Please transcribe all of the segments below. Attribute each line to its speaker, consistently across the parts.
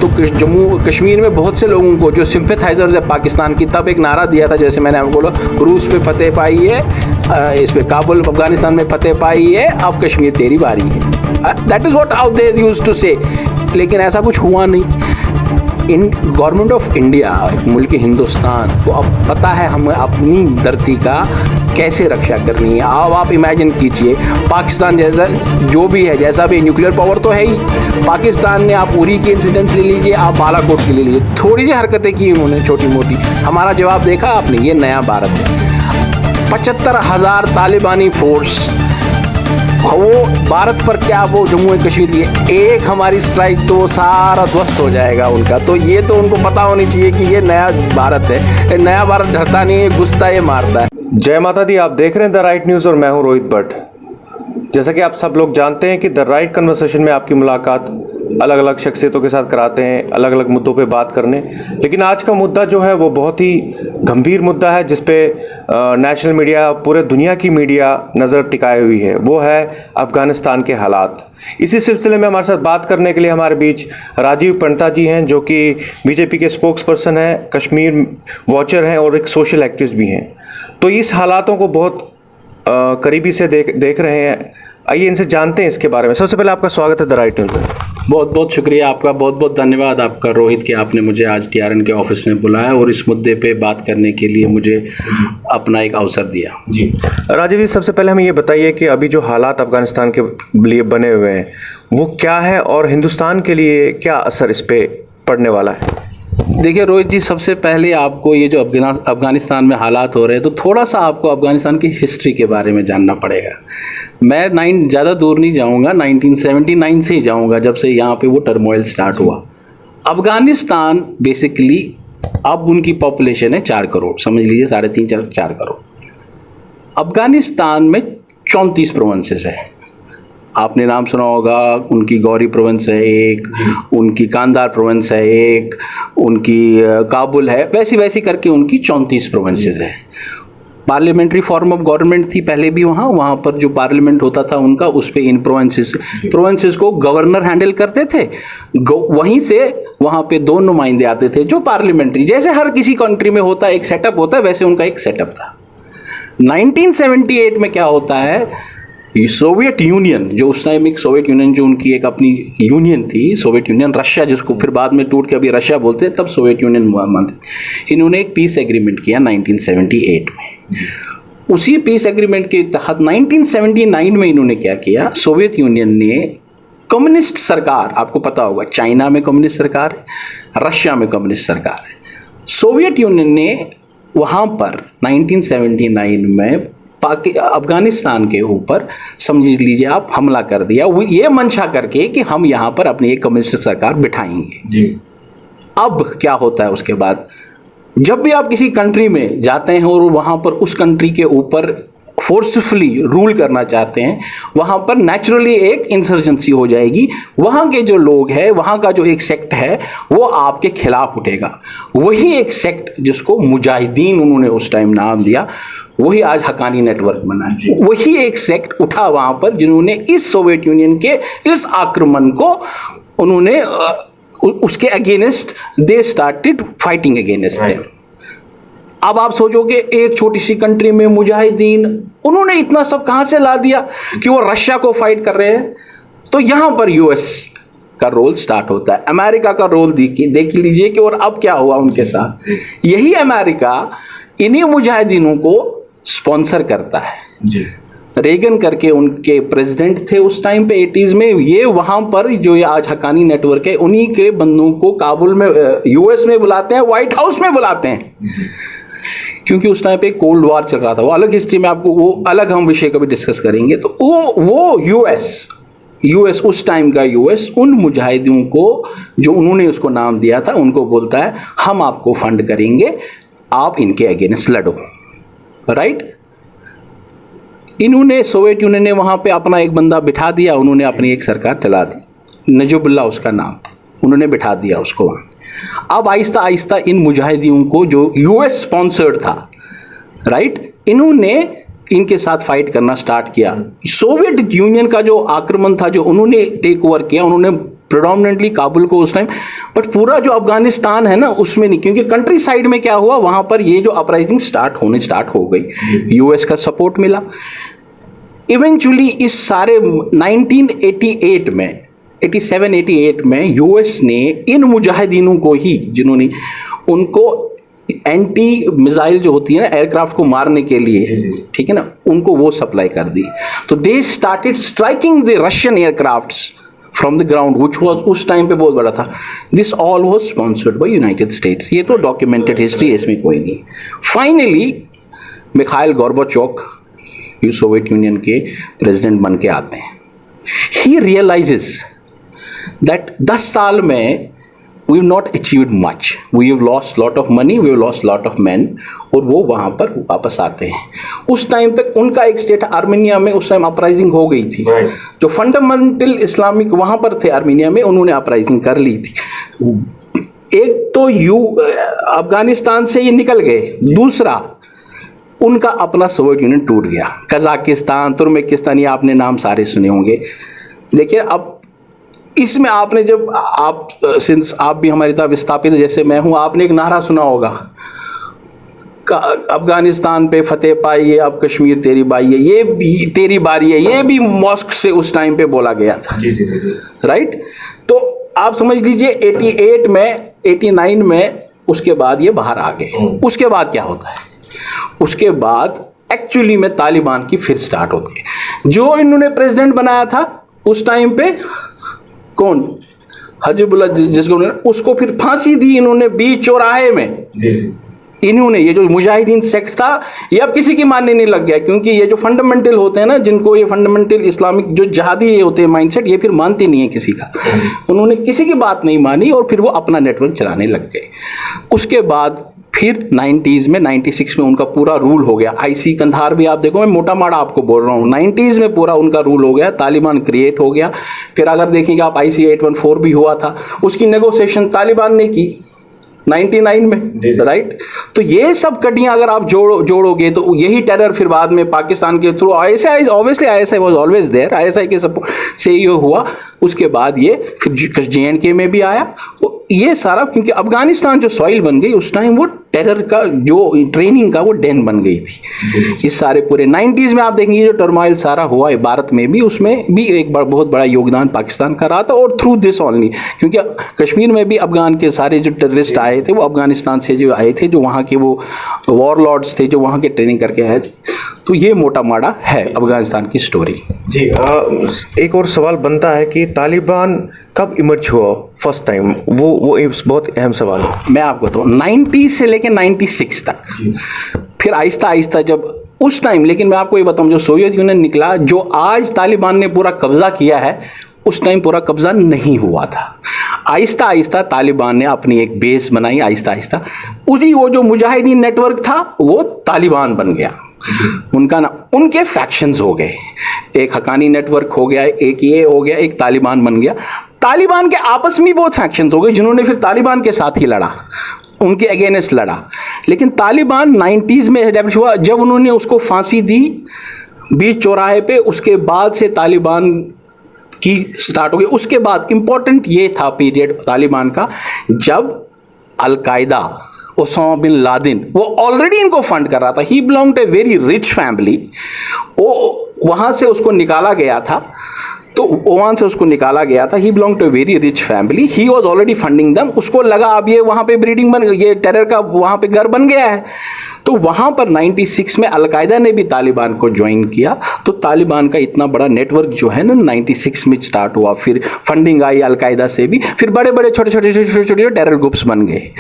Speaker 1: तो जम्मू कश्मीर में बहुत से लोगों को जो सिंपैथाइजर्स है पाकिस्तान की, तब एक नारा दिया था, जैसे मैंने आपको बोला, रूस पे फतेह पाई है, इस पे काबुल अफगानिस्तान में फतेह पाई है, अब कश्मीर तेरी बारी है। That is what how they used to say. लेकिन ऐसा कुछ हुआ नहीं। इन गवर्नमेंट ऑफ इंडिया, मुल्क हिंदुस्तान को अब पता है हमें अपनी धरती का कैसे रक्षा करनी है। अब आप इमेजिन कीजिए, पाकिस्तान जैसा जो भी है, जैसा भी न्यूक्लियर पावर तो है ही, पाकिस्तान ने, आप उरी की इंसिडेंट ले लीजिए, आप बालाकोट की ले लीजिए, थोड़ी सी हरकतें की उन्होंने छोटी मोटी, हमारा जवाब देखा आपने, ये नया भारत है। 75,000 तालिबानी फोर्स, वो भारत पर क्या, वो जम्मू एंड कश्मीर की एक हमारी स्ट्राइक तो सारा ध्वस्त हो जाएगा उनका। तो ये तो उनको पता होनी चाहिए कि ये नया भारत है, नया भारत डरता नहीं है, घुसता ये मारता है।
Speaker 2: जय माता दी। आप देख रहे हैं द राइट न्यूज़ और मैं हूं रोहित भट्ट। जैसा कि आप सब लोग जानते हैं कि द राइट कन्वर्सेशन में आपकी मुलाकात अलग अलग शख्सियतों के साथ कराते हैं, अलग अलग मुद्दों पे बात करने। लेकिन आज का मुद्दा जो है वो बहुत ही गंभीर मुद्दा है, जिस पे नेशनल मीडिया, पूरे दुनिया की मीडिया नज़र टिकाई हुई है। वो है अफ़गानिस्तान के हालात। इसी सिलसिले में हमारे साथ बात करने के लिए हमारे बीच राजीव पंडिता जी हैं, जो कि बीजेपी के स्पोक्स पर्सन हैं, कश्मीर वॉचर हैं और एक सोशल एक्टिविस्ट भी हैं। तो इस हालातों को बहुत करीबी से देख रहे हैं। आइए इनसे जानते हैं इसके बारे में। सबसे पहले आपका स्वागत है द राइट न्यूज़ में।
Speaker 1: बहुत बहुत शुक्रिया आपका, बहुत बहुत धन्यवाद आपका रोहित, कि आपने मुझे आज TRN के ऑफिस में बुलाया और इस मुद्दे पे बात करने के लिए मुझे अपना एक अवसर दिया।
Speaker 2: जी राजीव जी, सबसे पहले हमें ये बताइए कि अभी जो हालात अफगानिस्तान के लिए बने हुए हैं वो क्या है और हिंदुस्तान के लिए क्या असर इस पे पड़ने वाला है?
Speaker 1: देखिए रोहित जी, सबसे पहले आपको ये जो अफगानिस्तान में हालात हो रहे हैं, तो थोड़ा सा आपको अफगानिस्तान की हिस्ट्री के बारे में जानना पड़ेगा। मैं ज़्यादा दूर नहीं जाऊंगा, 1979 से ही जाऊंगा, जब से यहाँ पे वो टर्मोइल स्टार्ट हुआ। अफगानिस्तान बेसिकली अब उनकी पॉपुलेशन है 4 करोड़, समझ लीजिए 3.5-4 करोड़। अफगानिस्तान में 34 प्रोविंसेस है। आपने नाम सुना होगा, उनकी गौरी प्रोविंस है एक, उनकी कांधार प्रोविंस है एक, उनकी काबुल है, वैसी वैसी करके उनकी 34 प्रोविंसेस है। पार्लियामेंट्री फॉर्म ऑफ गवर्नमेंट थी पहले भी वहाँ पर जो पार्लियामेंट होता था उनका, उस पे इन प्रोविंसेस को गवर्नर हैंडल करते थे। वहीं से वहाँ पे 2 नुमाइंदे आते थे जो पार्लियामेंट्री, जैसे हर किसी कंट्री में होता है, एक सेटअप होता है, वैसे उनका एक सेटअप था। 1978 में क्या होता है, सोवियत यूनियन, जो उस टाइम एक सोवियत यूनियन, जो उनकी एक अपनी यूनियन थी, सोवियत यूनियन, रशिया जिसको फिर बाद में टूट के अभी रशिया बोलते हैं, तब सोवियत यूनियन मानते। इन्होंने एक पीस एग्रीमेंट किया 1978 में। उसी पीस एग्रीमेंट के तहत 1979 में इन्होंने क्या किया, सोवियत यूनियन ने कम्युनिस्ट सरकार, आपको पता होगा चाइना में कम्युनिस्ट सरकार है, रशिया में कम्युनिस्ट सरकार है, सोवियत यूनियन ने वहाँ पर 1979 में अफगानिस्तान के ऊपर समझ लीजिए आप हमला कर दिया, वो ये मंशा करके कि हम यहाँ पर अपनी एक कम्युनिस्ट सरकार बिठाएंगे जी। अब क्या होता है उसके बाद, जब भी आप किसी कंट्री में जाते हैं और वहाँ पर उस कंट्री के ऊपर फोर्सफुली रूल करना चाहते हैं, वहाँ पर नेचुरली एक इंसर्जेंसी हो जाएगी। वहाँ के जो लोग हैं, वहाँ का जो एक सेक्ट है, वो आपके खिलाफ उठेगा। वही एक सेक्ट जिसको मुजाहिदीन उन्होंने उस टाइम नाम दिया, वही आज हक्कानी नेटवर्क बना है। वही एक सेक्ट उठा वहाँ पर, जिन्होंने इस सोवियत यूनियन के इस आक्रमण को उन्होंने उसके against they started fighting against them. अब आप सोचोगे एक छोटी सी कंट्री में मुजाहिदीन, उन्होंने इतना सब कहाँ से ला दिया कि वो रशिया को फाइट कर रहे हैं। तो यहाँ पर यूएस का रोल स्टार्ट होता है, अमेरिका का रोल देख लीजिए कि और अब क्या हुआ उनके साथ। यही अमेरिका इन्हीं मुजाहिदीनों को स्पॉन्सर करता है जी। रेगन करके उनके प्रेसिडेंट थे उस टाइम पे 80s में। ये वहाँ पर जो ये आज हक्कानी नेटवर्क है, उन्हीं के बंदों को काबुल में, यूएस में बुलाते हैं, व्हाइट हाउस में बुलाते हैं, क्योंकि उस टाइम पे कोल्ड वॉर चल रहा था। वो अलग हिस्ट्री में, आपको वो अलग हम विषय कभी डिस्कस करेंगे। तो वो यूएस उस टाइम का यूएस उन मुजाहिदों को, जो उन्होंने उसको नाम दिया था, उनको बोलता है हम आपको फंड करेंगे, आप इनके अगेंस्ट लड़ो, राइट। इन्होंने, सोवियत यूनियन ने वहाँ पे अपना एक बंदा बिठा दिया, उन्होंने अपनी एक सरकार चला दी, नजबुल्ला उसका नाम, उन्होंने बिठा दिया उसको वहाँ। अब आहिस्ता आहिस्ता इन मुजाहिदीन को, जो यूएस स्पॉन्सर्ड था, राइट, इन्होंने इनके साथ फाइट करना स्टार्ट किया। सोवियत यूनियन का जो आक्रमण था, जो उन्होंने टेक ओवर किया, उन्होंने प्रोडोमिनेंटली काबुल को उस टाइम, बट पूरा जो अफगानिस्तान है ना उसमें नहीं, क्योंकि कंट्री साइड में क्या हुआ, वहां पर ये जो अपराइजिंग स्टार्ट हो गई, यूएस का सपोर्ट मिला। इवेंचुअली इस सारे 1988 में 87-88 में यूएस ने इन मुजाहिदीनों को ही, जिन्होंने उनको एंटी मिसाइल जो होती है ना एयरक्राफ्ट को मारने के लिए, ठीक है ना, उनको वो सप्लाई कर दी। तो they started striking the Russian aircrafts from the ground, which was उस टाइम पे बहुत बड़ा था। This all was sponsored by United states. ये तो डॉक्यूमेंटेड हिस्ट्री है, इसमें कोई नहीं। Finally Mikhail Gorbachev Soviet union के प्रेसिडेंट बन के आते हैं। ही रियलाइजेस दैट 10 साल में we have not achieved much, we have lost lot of money, we have lost lot of men, और वो वहाँ पर वापस आते हैं। उस टाइम तक उनका एक स्टेट आर्मेनिया में उस टाइम अपराइजिंग हो गई थी, जो फंडामेंटल इस्लामिक वहाँ पर थे आर्मेनिया में, उन्होंने अपराइजिंग कर ली थी। एक तो अफगानिस्तान से ये निकल गए, दूसरा उनका अपना सोवियत यूनियन टूट गया। कजाकिस्तान, तुर्कमेनिस्तान, ये आपने नाम सारे सुने होंगे। देखिए अब इसमें आपने जब सिंस आप भी हमारी तरह विस्थापित जैसे मैं हूं, आपने एक नारा सुना होगा, अफगानिस्तान पे फतेह पाई है, अब कश्मीर तेरी बाई है, ये भी तेरी बारी है, ये भी मॉस्क से उस टाइम पे बोला गया था। राइट। तो आप समझ लीजिए 88 में 89 में उसके बाद ये बाहर आ गए। उसके बाद क्या होता है, उसके बाद एक्चुअली में तालिबान की फिर स्टार्ट होती है। जो इन्होंने प्रेसिडेंट बनाया था उस टाइम पे, कौन, हजीबुल्लाह, जिसको उसको फिर फांसी दी इन्होंने बीच चौराहे में। इन्होंने ये जो मुजाहिदीन सेक्ट था ये अब किसी की मानने नहीं लग गया, क्योंकि ये जो फंडामेंटल होते हैं ना, जिनको ये फंडामेंटल इस्लामिक जो जहादी ये होते हैं माइंडसेट, ये फिर मानते नहीं है किसी का। उन्होंने किसी की बात नहीं मानी और फिर वो अपना नेटवर्क चलाने लग गए। उसके बाद फिर 90s में 96 में उनका पूरा रूल हो गया। आईसी कंधार भी आप देखो, मैं मोटा माड़ा आपको बोल रहा हूँ, 90s में पूरा उनका रूल हो गया, तालिबान क्रिएट हो गया। फिर अगर देखेंगे आप IC 814 भी हुआ था, उसकी नेगोशिएशन तालिबान ने की 99 में। राइट। तो ये सब कड़ियाँ अगर आप जोड़ोगे तो यही टेरर फिर बाद में पाकिस्तान के through ISI, obviously ISI was always there, ISI के सपोर्ट से ये हुआ। उसके बाद ये फिर JNK में भी आया, ये सारा, क्योंकि अफगानिस्तान जो सॉइल बन गई उस टाइम वो टेरर का जो ट्रेनिंग का वो डेन बन गई थी। इस सारे पूरे 90s में आप देखेंगे जो टर्माइल सारा हुआ है भारत में भी, उसमें भी एक बार बहुत बड़ा योगदान पाकिस्तान का रहा था। और थ्रू दिस ओनली, क्योंकि कश्मीर में भी अफगान के सारे जो टेररिस्ट आए थे वो अफगानिस्तान से जो आए थे, जो वहाँ के वो वॉरलॉर्ड्स थे जो वहाँ के ट्रेनिंग करके आए थे। तो ये मोटा माड़ा है अफगानिस्तान की स्टोरी।
Speaker 2: जी, एक और सवाल बनता है कि तालिबान कब इमर्ज हुआ फर्स्ट टाइम, वो एक बहुत अहम सवाल है।
Speaker 1: मैं आपको तो 90 से लेकर 96 तक, फिर आहिस्ता आहिस्ता जब उस टाइम, लेकिन मैं आपको ये बताऊं, जो सोवियत यूनियन निकला, जो आज तालिबान ने पूरा कब्जा किया है, उस टाइम पूरा कब्जा नहीं हुआ था। आहिस्ता आहिस्ता तालिबान ने अपनी एक बेस बनाई, आहिस्ता आहिस्ता उसी वो जो मुजाहिदीन नेटवर्क था वो तालिबान बन गया। उनका ना, उनके फैक्शंस हो गए, एक हकानी नेटवर्क हो गया, एक ये हो गया, एक तालिबान बन गया। तालिबान के आपस में बहुत फैक्शंस हो गए, जिन्होंने फिर तालिबान के साथ ही लड़ा, उनके अगेंस्ट लड़ा। लेकिन तालिबान 90s में एस्टैब्लिश हुआ, जब उन्होंने उसको फांसी दी बीच चौराहे पे, उसके बाद से तालिबान की स्टार्ट हो गई। उसके बाद इंपॉर्टेंट ये था पीरियड तालिबान का, जब अलकायदा, ओसामा बिन लादेन, वो ऑलरेडी इनको फंड कर रहा था। He belong to a very rich family, वो वहाँ से उसको निकाला गया था, तो ओमान से उसको निकाला गया था। He belong to a very rich family, he was already funding them. उसको लगा अब ये वहाँ पे ब्रीडिंग बन, ये टेरर का वहाँ पे घर बन गया है। तो वहाँ पर 96 में अलकायदा ने भी तालिबान को ज्वाइन किया। तो तालिबान का इतना बड़ा नेटवर्क जो है ना 96 में स्टार्ट हुआ, फिर फंडिंग आई अलकायदा से भी, फिर बड़े बड़े छोटे छोटे टेरर ग्रुप्स बन गए।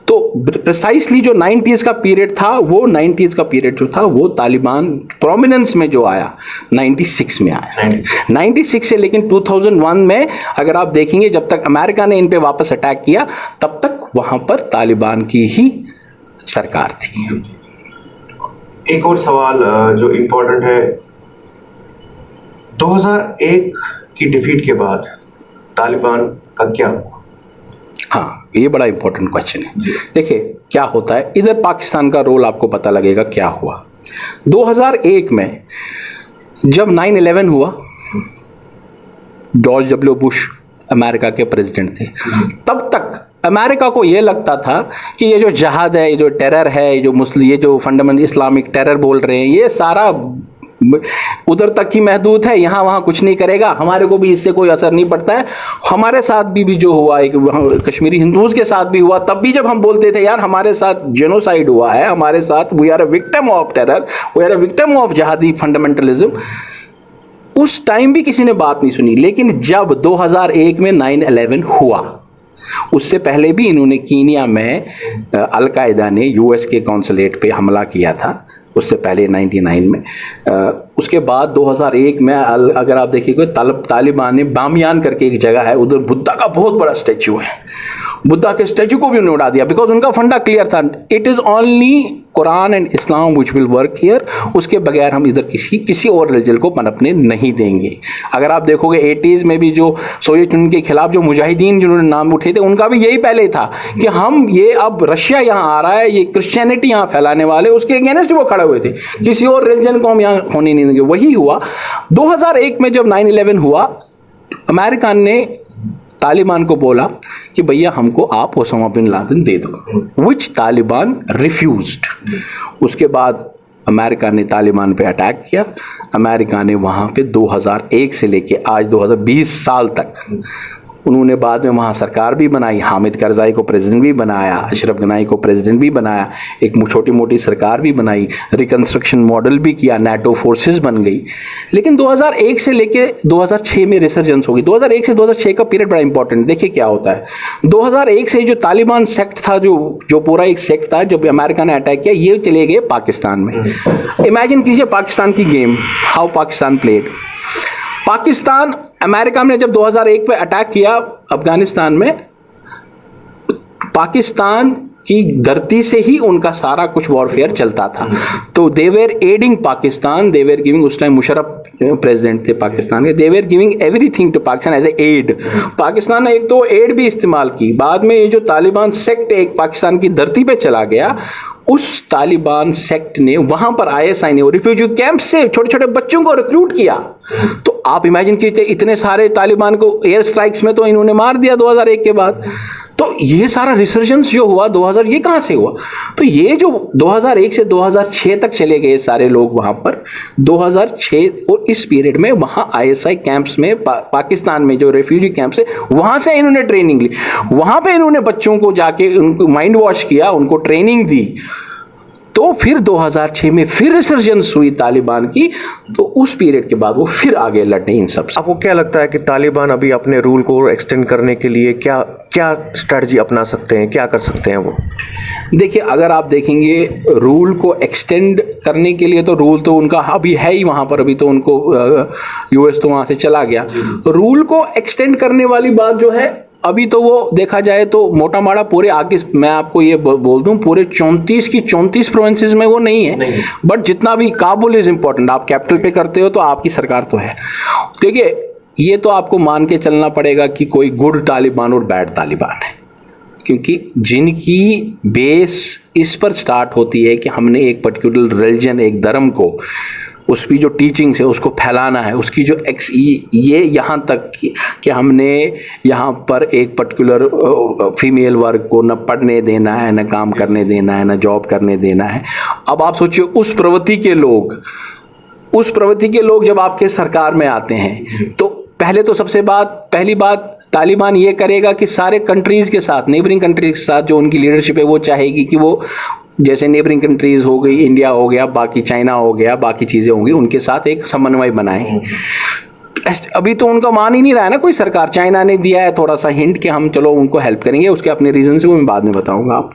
Speaker 1: तो प्रिसाइसली जो 90s का पीरियड था, वो 90s का पीरियड जो था वो तालिबान प्रोमिनेंस में जो आया 96 में आया, 96 से। लेकिन 2001 में अगर आप देखेंगे, जब तक अमेरिका ने इन पे वापस अटैक किया, तब तक वहाँ पर तालिबान की ही सरकार थी।
Speaker 2: एक और सवाल जो इम्पोर्टेंट है, 2001 की डिफीट के बाद तालिबान का क्या हुआ?
Speaker 1: हाँ, ये बड़ा इंपॉर्टेंट क्वेश्चन है। देखिए क्या होता है, इधर पाकिस्तान का रोल आपको पता लगेगा क्या हुआ। 2001 में जब 9/11 हुआ, जॉर्ज W. बुश अमेरिका के प्रेसिडेंट थे, तब तक अमेरिका को ये लगता था कि ये जो जहाद है, ये जो टेरर है, ये जो मुस्लिम, ये जो फंडामेंटल इस्लामिक टेरर बोल रहे हैं, ये सारा उधर तक ही महदूद है, यहाँ वहाँ कुछ नहीं करेगा, हमारे को भी इससे कोई असर नहीं पड़ता है। हमारे साथ भी जो हुआ, एक कश्मीरी हिंदूज के साथ भी हुआ, तब भी जब हम बोलते थे यार हमारे साथ जेनोसाइड हुआ है, हमारे साथ we are a victim of terror, we are a victim of jihadi fundamentalism, उस टाइम भी किसी ने बात नहीं सुनी। लेकिन जब 2001 में 9/11 हुआ, उससे पहले भी इन्होंने कीनिया में अलकायदा ने यूएस के कौंसलेट पे हमला किया था, उससे पहले 99 में। उसके बाद 2001 में अगर आप देखिएगा तालिबान ने बामियान करके एक जगह है, उधर बुद्धा का बहुत बड़ा स्टैचू है, बुद्धा के स्टैचू को भी उन्होंने उड़ा दिया, बिकॉज उनका फंडा क्लियर था, it is only Quran and Islam which will work here, उसके बगैर हम इधर किसी और रिलीजन को पनपने नहीं देंगे। अगर आप देखोगे 80s में भी जो सोवियत यूनियन के खिलाफ जो मुजाहिदीन जिन्होंने नाम उठे थे, उनका भी यही पहले था कि हम ये अब रशिया यहाँ आ रहा है, ये क्रिश्चियनिटी यहाँ फैलाने वाले, उसके अगेंस्ट वो खड़े हुए थे, किसी और रिलीजन को हम यहाँ होने नहीं देंगे। वही हुआ 2001 में जब 9/11 हुआ, अमेरिका ने तालिबान को बोला कि भैया हमको आप ओसामा बिन लादेन दे दो, विच तालिबान रिफ्यूज्ड। उसके बाद अमेरिका ने तालिबान पे अटैक किया, अमेरिका ने वहाँ पे 2001 से लेके आज 2020 साल तक उन्होंने बाद में वहाँ सरकार भी बनाई, हामिद करज़ाई को प्रेसिडेंट भी बनाया, अशरफ गनाई को प्रेसिडेंट भी बनाया, एक छोटी मोटी सरकार भी बनाई, रिकन्स्ट्रक्शन मॉडल भी किया, नाटो फोर्सेस बन गई। लेकिन 2001 से लेके 2006 में रिसर्जेंस होगी। 2001 से 2006 का पीरियड बड़ा इंपॉर्टेंट, देखिए क्या होता है। 2001 से जो तालिबान सेक्ट था, जो पूरा एक सेक्ट था, जब अमेरिका ने अटैक किया, ये चले गए पाकिस्तान में। इमेजिन कीजिए पाकिस्तान की game, how Pakistan played. Pakistan, America ने जब 2001 पे अटैक किया अफगानिस्तान में, पाकिस्तान की धरती से ही उनका सारा कुछ वॉरफेयर चलता था। तो they were aiding Pakistan, they were giving, उस टाइम मुशर्रफ प्रेसिडेंट थे पाकिस्तान के, they were giving everything to Pakistan as a aid. Pakistan ने एक तो एड भी इस्तेमाल की। बाद में ये जो तालिबान सेक्ट एक पाकिस्तान की धरती पे चला गया, उस तालिबान सेक्ट ने वहां पर ISI ने रिफ्यूजी कैंप से छोटे छोटे बच्चों को रिक्रूट किया। तो आप इमेजिन कीजिए, इतने सारे तालिबान को एयर स्ट्राइक्स में तो इन्होंने मार दिया 2001 के बाद। तो ये सारा रिसर्जेंस जो हुआ 2000, ये कहाँ से हुआ? तो ये जो 2001 से 2006 तक चले गए सारे लोग वहाँ पर, 2006 और इस पीरियड में वहाँ ISI कैंप्स में, पाकिस्तान में जो रेफ्यूजी कैंप्स है, वहाँ से इन्होंने ट्रेनिंग ली। वहाँ पे इन्होंने बच्चों को जाके उनको माइंड वॉश किया, उनको ट्रेनिंग दी। तो फिर 2006 में फिर रिसर्जेंस हुई तालिबान की, तो उस पीरियड के बाद वो फिर आगे लड़ने इन सब से।
Speaker 2: आपको क्या लगता है कि तालिबान अभी अपने रूल को एक्सटेंड करने के लिए क्या क्या स्ट्रेटजी अपना सकते हैं, क्या कर सकते हैं वो?
Speaker 1: देखिए, अगर आप देखेंगे रूल को एक्सटेंड करने के लिए, तो रूल तो उनका अभी है ही वहाँ पर, अभी तो उनको US तो वहाँ से चला गया। रूल को एक्सटेंड करने वाली बात जो है, अभी तो वो देखा जाए तो मोटा माड़ा पूरे आगे, मैं आपको ये बोल दूं, पूरे 34 की 34 प्रोविंसेस में वो नहीं है, बट जितना भी, काबुल इज इम्पोर्टेंट, आप कैपिटल पे करते हो तो आपकी सरकार तो है। देखिए, ये तो आपको मान के चलना पड़ेगा कि कोई गुड तालिबान और बैड तालिबान है, क्योंकि जिनकी बेस इस पर स्टार्ट होती है कि हमने एक पर्टिकुलर रिलीजन, एक धर्म को, उसकी जो टीचिंग्स है उसको फैलाना है, उसकी जो ये यहाँ तक कि हमने यहाँ पर एक पर्टिकुलर फीमेल वर्ग को न पढ़ने देना है, न काम करने देना है, न जॉब करने देना है। अब आप सोचिए, उस प्रवृत्ति के लोग जब आपके सरकार में आते हैं, तो पहले तो पहली बात तालिबान ये करेगा कि सारे कंट्रीज़ के साथ, नेबरिंग कंट्रीज के साथ जो उनकी लीडरशिप है, वो चाहेगी कि वो जैसे नेबरिंग कंट्रीज हो गई, इंडिया हो गया, बाकी चाइना हो गया, बाकी चीज़ें होंगी, उनके साथ एक समन्वय बनाए। अभी तो उनका मान ही नहीं रहा है ना कोई सरकार। चाइना ने दिया है थोड़ा सा हिंट कि हम चलो उनको हेल्प करेंगे, उसके अपने रीजन से वो मैं बाद में बताऊंगा आप।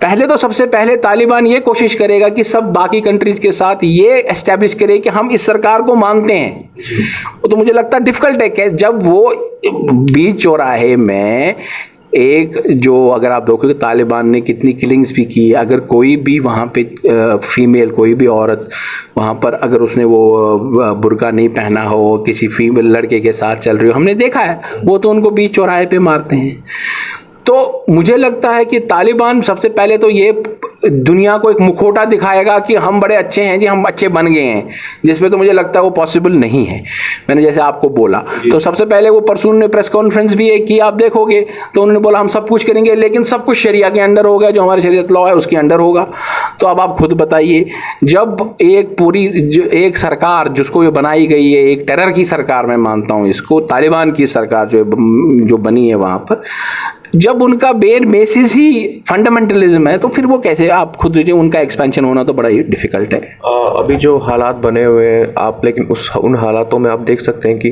Speaker 1: पहले तो सबसे पहले तालिबान ये कोशिश करेगा कि सब बाकी कंट्रीज के साथ ये एस्टेब्लिश करे कि हम इस सरकार को मानते हैं। तो मुझे लगता है डिफिकल्ट है कि जब वो बीच चौराहे में एक जो, अगर आप देखोगे तालिबान ने कितनी किलिंग्स भी की, अगर कोई भी वहाँ पे फीमेल, कोई भी औरत वहाँ पर अगर उसने वो बुर्का नहीं पहना हो, किसी फीमेल लड़के के साथ चल रही हो, हमने देखा है, वो तो उनको बीच चौराहे पे मारते हैं। तो मुझे लगता है कि तालिबान सबसे पहले तो ये दुनिया को एक मुखौटा दिखाएगा कि हम बड़े अच्छे हैं जी, हम अच्छे बन गए हैं, जिसमें तो मुझे लगता है वो पॉसिबल नहीं है। मैंने जैसे आपको बोला, तो सबसे पहले वो परसून ने प्रेस कॉन्फ्रेंस भी एक की, आप देखोगे तो उन्होंने बोला हम सब कुछ करेंगे, लेकिन सब कुछ शरिया के अंडर होगा, जो हमारे शरीयत लॉ है उसके अंडर होगा। तो अब आप खुद बताइए, जब एक पूरी एक सरकार जिसको ये बनाई गई है, एक टेरर की सरकार मैं मानता हूँ इसको, तालिबान की सरकार जो बनी है वहाँ पर, जब उनका मेन बेसिस ही फंडामेंटलिज्म है, तो फिर वो कैसे, आप खुद जो उनका एक्सपेंशन होना तो बड़ा ही डिफिकल्ट है।
Speaker 2: अभी जो हालात बने हुए हैं आप, लेकिन उन हालातों में आप देख सकते हैं कि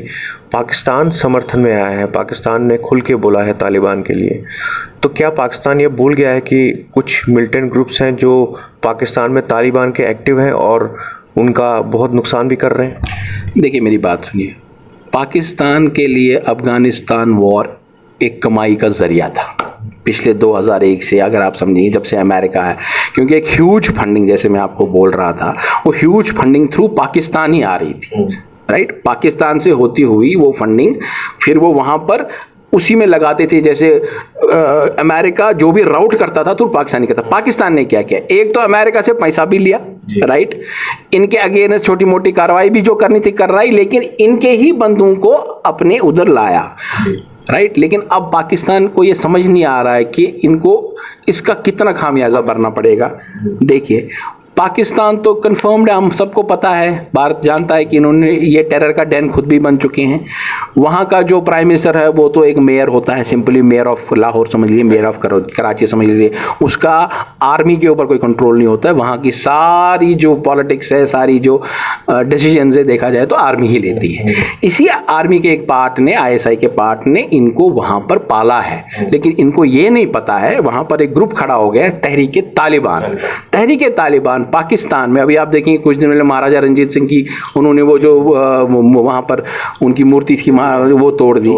Speaker 2: पाकिस्तान समर्थन में आया है, पाकिस्तान ने खुल के बोला है तालिबान के लिए। तो क्या पाकिस्तान ये भूल गया है कि कुछ मिलिटेंट ग्रुप्स हैं जो पाकिस्तान में तालिबान के एक्टिव हैं और उनका बहुत नुकसान भी कर रहे हैं?
Speaker 1: देखिए मेरी बात सुनिए, पाकिस्तान के लिए अफगानिस्तान वॉर एक कमाई का जरिया था पिछले 2001 से, अगर आप समझिए जब से अमेरिका है, क्योंकि एक ह्यूज फंडिंग, जैसे मैं आपको बोल रहा था, वो ह्यूज फंडिंग थ्रू पाकिस्तान ही आ रही थी, राइट। पाकिस्तान से होती हुई वो फंडिंग फिर वो वहाँ पर उसी में लगाते थे। जैसे अमेरिका जो भी राउट करता था तो पाकिस्तानी करता। पाकिस्तान ने क्या किया, एक तो अमेरिका से पैसा भी लिया, राइट, इनके अगेंस्ट छोटी मोटी कार्रवाई भी जो करनी थी कर रही, लेकिन इनके ही बंदूकों को अपने उधर लाया, राइट। लेकिन अब पाकिस्तान को ये समझ नहीं आ रहा है कि इनको इसका कितना खामियाजा भरना पड़ेगा। देखिए पाकिस्तान तो कन्फर्म्ड है, हम सबको पता है, भारत जानता है कि इन्होंने ये टेरर का डैन खुद भी बन चुके हैं। वहाँ का जो प्राइम मिनिस्टर है वो तो एक मेयर होता है, सिंपली मेयर ऑफ लाहौर समझ लीजिए, मेयर ऑफ कराची समझ लीजिए, उसका आर्मी के ऊपर कोई कंट्रोल नहीं होता है। वहाँ की सारी जो पॉलिटिक्स है, सारी जो डिसीजन है, देखा जाए तो आर्मी ही लेती है। इसी आर्मी के एक पार्ट ने, ISI के पार्ट ने इनको वहाँ पर पाला है, लेकिन इनको ये नहीं पता है वहाँ पर एक ग्रुप खड़ा हो गया है, तहरीक तालिबान। तहरीक तालिबान पाकिस्तान में, अभी आप देखेंगे कुछ दिन पहले महाराजा रंजीत सिंह की उन्होंने वो जो वहाँ पर उनकी मूर्ति थी वो तोड़ दी,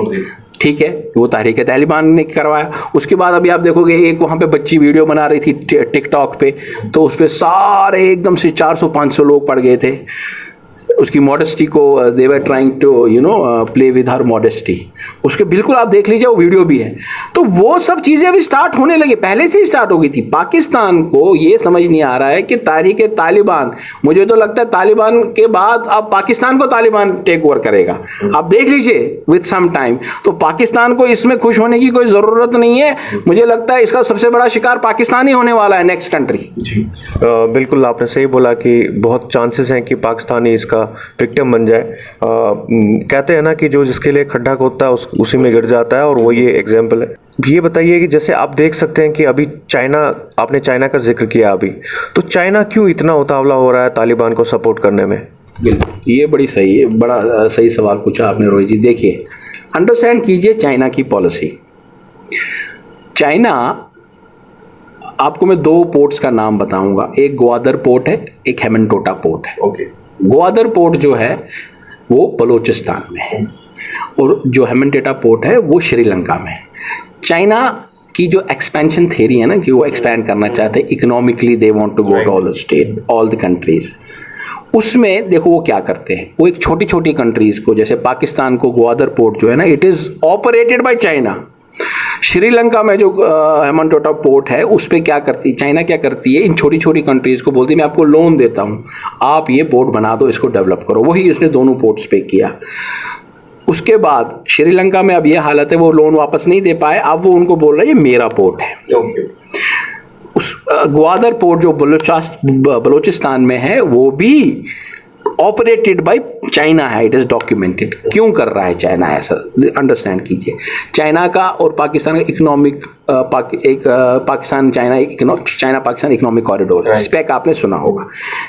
Speaker 1: ठीक है, वो तहरीक तालिबान ने करवाया। उसके बाद अभी आप देखोगे एक वहाँ पे बच्ची वीडियो बना रही थी टिकटॉक पे, तो उस पर सारे एकदम से 400-500 लोग पड़ गए थे। उसकी मॉडेस्टी को they were trying to play with her modesty, उसके बिल्कुल आप देख लीजिए, वो वीडियो भी है। तो वो सब चीज़ें अभी स्टार्ट होने लगी, पहले से ही स्टार्ट हो गई थी। पाकिस्तान को ये समझ नहीं आ रहा है कि तहरीक तालिबान, मुझे तो लगता है तालिबान के बाद अब पाकिस्तान को तालिबान टेक ओवर करेगा, आप देख लीजिए विद सम टाइम। तो पाकिस्तान को इसमें खुश होने की कोई ज़रूरत नहीं है, मुझे लगता है इसका सबसे बड़ा शिकार पाकिस्तान ही होने वाला है, नेक्स्ट कंट्री।
Speaker 2: जी बिल्कुल आपने सही बोला कि बहुत चांसेस हैं कि पाकिस्तान ही इसका विक्टिम बन जाए। कहते हैं ना कि जो जिसके लिए खड्डा खोदता है उसी में गिर जाता है, और वो ये एग्जाम्पल है। ये बताइए कि जैसे आप देख सकते हैं कि अभी चाइना, आपने चाइना का जिक्र किया अभी, तो चाइना क्यों इतना उतावला हो रहा है तालिबान को सपोर्ट करने में?
Speaker 1: बिल्कुल, ये बड़ी सही है, बड़ा सही सवाल पूछा आपने रोहित जी। देखिए अंडरस्टैंड कीजिए चाइना की पॉलिसी। चाइना, आपको मैं 2 पोर्ट्स का नाम बताऊंगा, एक ग्वादर पोर्ट है, एक हेमनटोटा पोर्ट है।
Speaker 2: ओके।
Speaker 1: ग्वादर पोर्ट जो है वो बलूचिस्तान में है, और जो हेमनटोटा पोर्ट है वो श्रीलंका में है। चाइना की जो एक्सपेंशन थ्योरी है ना, कि वो एक्सपैंड करना चाहते हैं economically, they want to go to all the state, all the countries. उसमें देखो वो क्या करते हैं, वो एक छोटी छोटी कंट्रीज को, जैसे पाकिस्तान को ग्वादर पोर्ट जो है ना, it is operated by China. Sri Lanka में जो हेमनटोटा पोर्ट है उस पर क्या करती चाइना, क्या करती है, इन छोटी छोटी कंट्रीज को बोलती है मैं आपको लोन देता हूँ, आप ये पोर्ट बना दो, इसको डेवलप करो। वही उसने दोनों पोर्ट्स पे किया। उसके बाद श्रीलंका में अब ये हालत है, वो लोन वापस नहीं दे पाए, अब वो उनको बोल रहा है ये मेरा पोर्ट है। उस ग्वादर पोर्ट जो बलूचिस्तान में है वो भी ऑपरेटेड बाय चाइना है, इट इज डॉक्यूमेंटेड। क्यों कर रहा है चाइना ऐसा, अंडरस्टैंड कीजिए। चाइना का और पाकिस्तान का economic Pakistan China Pakistan economic corridor, CPEC आपने सुना होगा।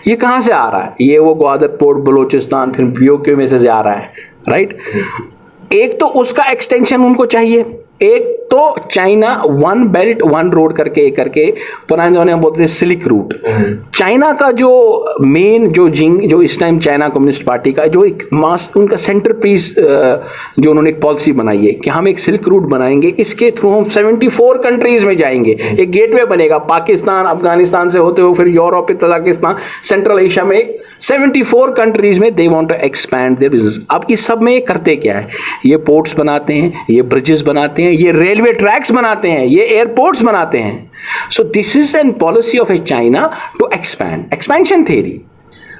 Speaker 1: ये कहाँ से आ रहा है, ये वो ग्वादर पोर्ट बलूचिस्तान फिर POK में से आ रहा है, राइट। एक तो उसका एक्सटेंशन उनको चाहिए, एक तो चाइना 1 बेल्ट 1 रोड करके पुराने जमाने में बोलते थे सिल्क रूट। चाइना का जो मेन जो इस टाइम चाइना कम्युनिस्ट पार्टी का जो एक उनका सेंटर पीस जो उन्होंने एक पॉलिसी बनाई है कि हम एक सिल्क रूट बनाएंगे, इसके थ्रू हम 74 कंट्रीज में जाएंगे, एक गेटवे बनेगा, पाकिस्तान अफगानिस्तान से होते हुए फिर यूरोप, तजाकिस्तान, सेंट्रल एशिया में एक 74 कंट्रीज में they want to expand their business. अब इस सब में ये करते क्या है, ये पोर्ट्स बनाते हैं, ये ब्रिजेस बनाते हैं, ये रेलवे रेलवे ट्रैक्स बनाते हैं, ये एयरपोर्ट्स बनाते हैं. So this is an policy of a China to expand, expansion theory.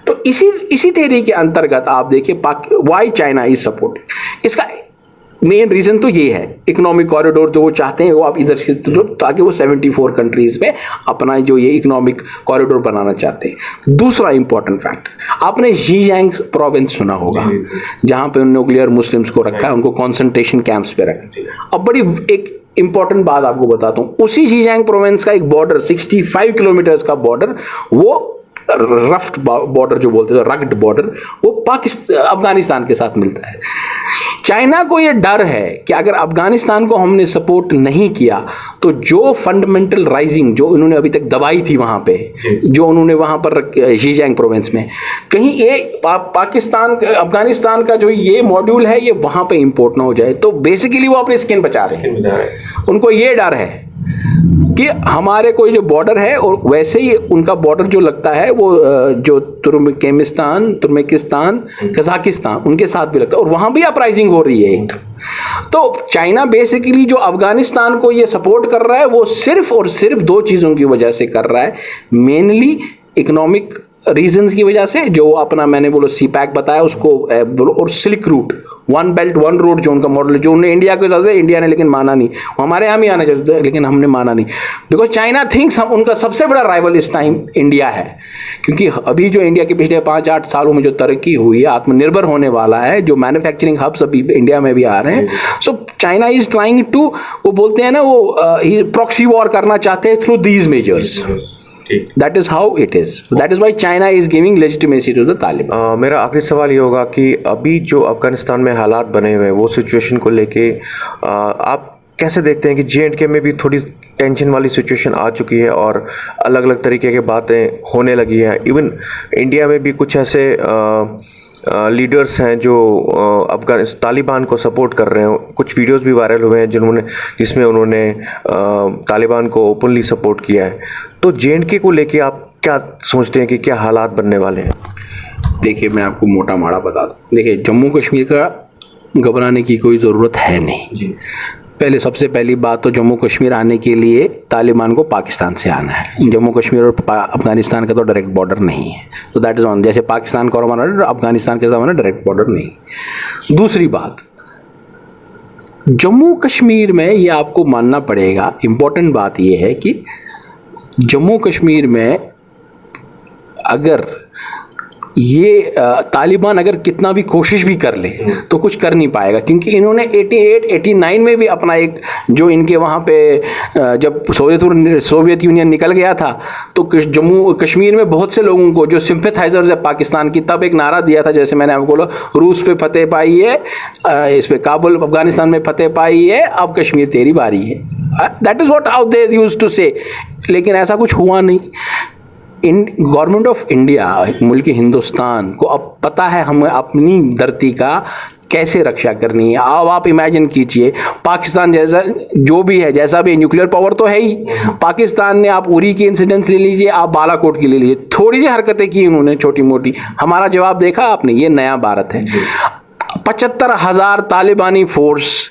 Speaker 1: तो इसी थ्योरी के अंतर्गत आप देखिए वाई चाइना इज सपोर्ट. इसका मेन रीजन तो ये है, इकोनॉमिक कॉरिडोर जो वो चाहते हैं वो आप इधर से ताकि वो 74 कंट्रीज में अपना जो ये इकोनॉमिक कॉरिडोर बनाना चाहते हैं. दूसरा इंपॉर्टेंट फैक्टर, आपने ज़ीजियांग प्रोविंस सुना होगा, जहाँ पे न्यूक्लियर मुस्लिम्स को रखा है, उनको कॉन्सेंट्रेशन कैंप्स पे रखा है. अब बड़ी एक इंपॉर्टेंट बात आपको बताता हूँ, उसी ज़ीजियांग प्रोविंस का एक बॉर्डर 65 किलोमीटर्स का बॉर्डर, वो रफ्ट बॉर्डर जो बोलते हैं, रग्ड बॉर्डर, वो अफगानिस्तान के साथ मिलता है. चाइना को ये डर है कि अगर अफगानिस्तान को हमने सपोर्ट नहीं किया तो जो फंडामेंटल राइजिंग जो इन्होंने अभी तक दबाई थी वहाँ पे, जो उन्होंने वहाँ पर ज़ीजियांग प्रोविंस में, कहीं ये पाकिस्तान अफगानिस्तान का जो ये मॉड्यूल है ये वहाँ पे इंपोर्ट ना हो जाए. तो बेसिकली वो अपनी स्किन बचा रहे हैं. उनको ये डर है कि हमारे कोई जो बॉर्डर है, और वैसे ही उनका बॉर्डर जो लगता है वो जो तुर्कमेनिस्तान, कजाकिस्तान, उनके साथ भी लगता है, और वहाँ भी अपराइजिंग हो रही है एक. तो चाइना बेसिकली जो अफगानिस्तान को ये सपोर्ट कर रहा है वो सिर्फ और सिर्फ दो चीज़ों की वजह से कर रहा है. मेनली इकोनॉमिक रीजंस की वजह से, जो अपना मैंने बोलो सीपैक बताया उसको, और silk route, one belt one road जो उनका मॉडल है, जो उन्होंने इंडिया को साथ, इंडिया ने लेकिन माना नहीं. वो हमारे यहाँ भी आना चाहते थे लेकिन हमने माना नहीं, बिकॉज चाइना थिंक्स हम उनका सबसे बड़ा राइवल इस टाइम इंडिया है. क्योंकि अभी जो इंडिया के पिछले 5-8 सालों में जो तरक्की हुई है, आत्मनिर्भर होने वाला है, जो मैन्युफैक्चरिंग हब्स अभी इंडिया में भी आ रहे हैं. So China is trying to, वो बोलते हैं ना, वो प्रॉक्सी वॉर करना चाहते हैं through these measures. That is how it is. That is why China is giving legitimacy to the Taliban.
Speaker 2: मेरा आखिरी सवाल ये होगा कि अभी जो अफगानिस्तान में हालात बने हुए हैं वो सिचुएशन को लेके आप कैसे देखते हैं कि J&K में भी थोड़ी टेंशन वाली सिचुएशन आ चुकी है और अलग अलग तरीके की बातें होने लगी हैं. इवन इंडिया में भी कुछ ऐसे लीडर्स हैं जो तालिबान को सपोर्ट कर रहे हैं. कुछ वीडियोस भी वायरल हुए हैं जिसमें उन्होंने तालिबान को ओपनली सपोर्ट किया है. तो J&K को लेके आप क्या सोचते हैं कि क्या हालात बनने वाले हैं?
Speaker 1: देखिए मैं आपको मोटा माड़ा बता दूं. देखिए जम्मू कश्मीर का घबराने की कोई ज़रूरत है नहीं जी. पहले सबसे पहली बात तो जम्मू कश्मीर आने के लिए तालिबान को पाकिस्तान से आना है. जम्मू कश्मीर और अफगानिस्तान का तो डायरेक्ट बॉर्डर नहीं है. तो दैट इज़ ऑन, जैसे पाकिस्तान का हमारा अफगानिस्तान के साथ हमारा डायरेक्ट बॉर्डर नहीं. दूसरी बात, जम्मू कश्मीर में ये आपको मानना पड़ेगा, इम्पोर्टेंट बात ये है कि जम्मू कश्मीर में अगर ये तालिबान अगर कितना भी कोशिश भी कर ले तो कुछ कर नहीं पाएगा. क्योंकि इन्होंने 88-89 में भी अपना एक जो इनके वहाँ पे जब सोवियत यूनियन निकल गया था तो जम्मू कश्मीर में बहुत से लोगों को जो सिंपैथाइजर्स है पाकिस्तान की, तब एक नारा दिया था, जैसे मैंने आपको बोला, रूस पे फतेह पाई है, इस पे काबुल अफगानिस्तान में फतेह पाई है, अब कश्मीर तेरी बारी है. That is what how they used to say. लेकिन ऐसा कुछ हुआ नहीं. गवर्नमेंट ऑफ इंडिया, मुल्क हिंदुस्तान को अब पता है हमें अपनी धरती का कैसे रक्षा करनी है. अब आप इमेजिन कीजिए, पाकिस्तान जैसा जो भी है, जैसा भी न्यूक्लियर पावर तो है ही, पाकिस्तान ने, आप उरी की इंसिडेंट ले लीजिए, आप बालाकोट की ले लीजिए, थोड़ी सी हरकतें की उन्होंने छोटी मोटी. हमारा जवाब देखा आपने, ये नया भारत है. 75,000 तालिबानी फोर्स,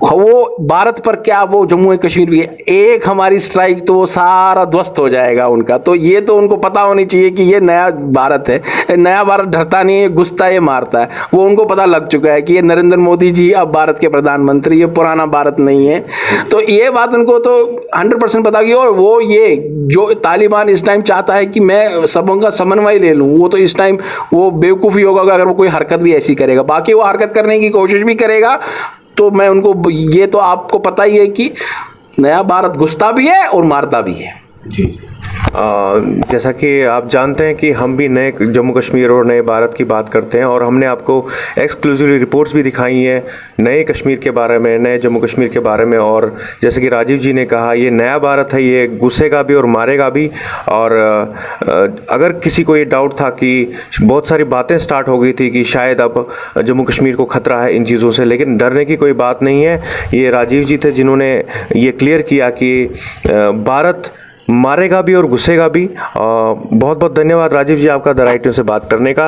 Speaker 1: वो भारत पर क्या, वो जम्मू एंड कश्मीर भी एक हमारी स्ट्राइक तो वो सारा ध्वस्त हो जाएगा उनका. तो ये तो उनको पता होनी चाहिए कि ये नया भारत है. नया भारत डरता नहीं है, घुसता है, मारता है. वो उनको पता लग चुका है कि ये नरेंद्र मोदी जी अब भारत के प्रधानमंत्री, ये पुराना भारत नहीं है. तो ये बात उनको तो 100% पता की. और वो ये जो तालिबान इस टाइम चाहता है कि मैं सबों का समन्वय ले लूँ, वो तो इस टाइम वो बेवकूफ़ी होगा अगर वो कोई हरकत भी ऐसी करेगा. बाकी वो हरकत करने की कोशिश भी करेगा तो मैं उनको, ये तो आपको पता ही है कि नया भारत घुसता भी है और मारता भी है जी.
Speaker 2: जैसा कि आप जानते हैं कि हम भी नए जम्मू कश्मीर और नए भारत की बात करते हैं और हमने आपको एक्सक्लूसिवली रिपोर्ट्स भी दिखाई हैं नए कश्मीर के बारे में, नए जम्मू कश्मीर के बारे में. और जैसे कि राजीव जी ने कहा, ये नया भारत है, ये घुसेगा भी और मारेगा भी. और अगर किसी को ये डाउट था कि बहुत सारी बातें स्टार्ट हो गई थी कि शायद अब जम्मू कश्मीर को ख़तरा है इन चीज़ों से, लेकिन डरने की कोई बात नहीं है. ये राजीव जी थे जिन्होंने ये क्लियर किया कि भारत मारेगा भी और घुसेगा भी. बहुत बहुत धन्यवाद राजीव जी आपका द राइट न्यूज़ से बात करने का.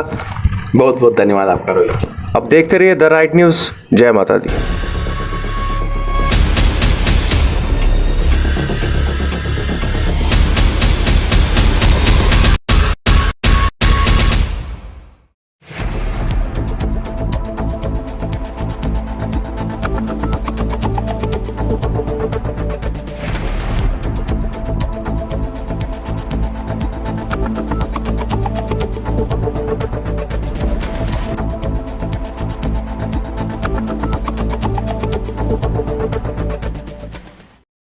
Speaker 1: बहुत बहुत धन्यवाद आपका रोहित.
Speaker 2: अब देखते रहिए द राइट न्यूज़. जय माता दी.